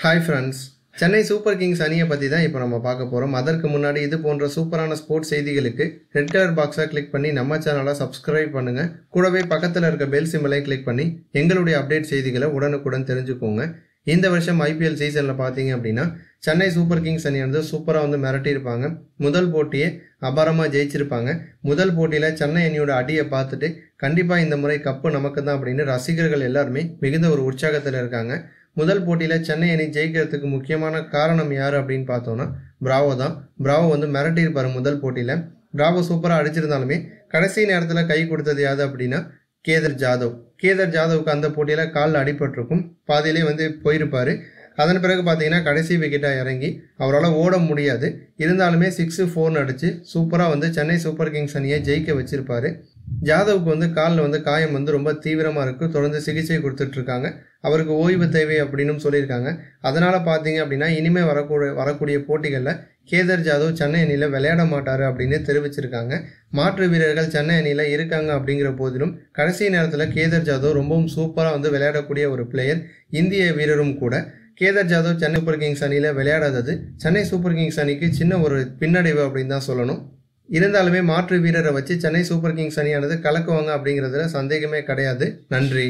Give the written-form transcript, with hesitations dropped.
Hi friends, Chennai super Kings அணியை பற்றி தான் இப்போ நம்ம பார்க்க போகிறோம். அதற்கு முன்னாடி இது போன்ற சூப்பரான ஸ்போர்ட்ஸ் செய்திகளுக்கு ரெட் கலர் பாக்ஸை கிளிக் பண்ணி நம்ம சேனலை சப்ஸ்கிரைப் பண்ணுங்கள். கூடவே பக்கத்தில் இருக்க பெல் சிம்பலை கிளிக் பண்ணி எங்களுடைய அப்டேட் செய்திகளை உடனுக்குடன் தெரிஞ்சுக்கோங்க. இந்த வருஷம் ஐபிஎல் சீசனில் பார்த்தீங்க அப்படின்னா சென்னை சூப்பர் கிங்ஸ் அணி வந்து சூப்பராக மிரட்டியிருப்பாங்க. முதல் போட்டியே அபாரமாக ஜெயிச்சிருப்பாங்க. முதல் போட்டியில் சென்னை அணியோட அடியை பார்த்துட்டு கண்டிப்பாக இந்த முறை கப்பு நமக்கு தான் அப்படின்னு ரசிகர்கள் எல்லாருமே மிகுந்த ஒரு உற்சாகத்தில் இருக்காங்க. முதல் போட்டியில் சென்னை அணி ஜெயிக்கிறதுக்கு முக்கியமான காரணம் யார் அப்படின்னு பார்த்தோன்னா பிராவோ தான். பிராவோ மிரட்டியிருப்பார் முதல் போட்டியில். பிராவோ சூப்பராக அடிச்சிருந்தாலுமே கடைசி நேரத்தில் கை கொடுத்தது யாது அப்படின்னா கேதர் ஜாதவுக்கு அந்த போட்டியில் காலில் அடிபட்டிருக்கும். பாதியிலே போயிருப்பார். அதன் பிறகு பார்த்தீங்கன்னா கடைசி விக்கெட்டாக இறங்கி அவரால் ஓட முடியாது. இருந்தாலுமே 6-4 அடித்து சூப்பராக சென்னை சூப்பர் கிங்ஸ் அணியை ஜெயிக்க வச்சிருப்பார். ஜாதவுக்கு காலில் காயம் ரொம்ப தீவிரமாக இருக்குது. தொடர்ந்து சிகிச்சை கொடுத்துட்ருக்காங்க. அவருக்கு ஓய்வு தேவை அப்படின்னு சொல்லியிருக்காங்க. அதனால் பார்த்தீங்க அப்படின்னா இனிமேல் வரக்கூடிய போட்டிகளில் கேதர் ஜாதவ் சென்னை அணியில் விளையாட மாட்டார் அப்படின்னு தெரிவிச்சிருக்காங்க. மாற்று வீரர்கள் சென்னை அணியில் இருக்காங்க அப்படிங்கிற போதிலும் கடைசி நேரத்தில் கேதர் ஜாதவ் ரொம்பவும் சூப்பராக விளையாடக்கூடிய ஒரு பிளேயர், இந்திய வீரரும் கூட. Gather Jadhav Chennai super Kings அணியில் விளையாடாதது சென்னை சூப்பர் கிங்ஸ் அணிக்கு சின்ன ஒரு பின்னடைவு அப்படின்னு தான் சொல்லணும். இருந்தாலுமே மாற்று வீரரை வச்சு சென்னை சூப்பர் கிங்ஸ் அணியானது கலக்குவாங்க அப்படிங்கிறதுல சந்தேகமே கிடையாது. நன்றி.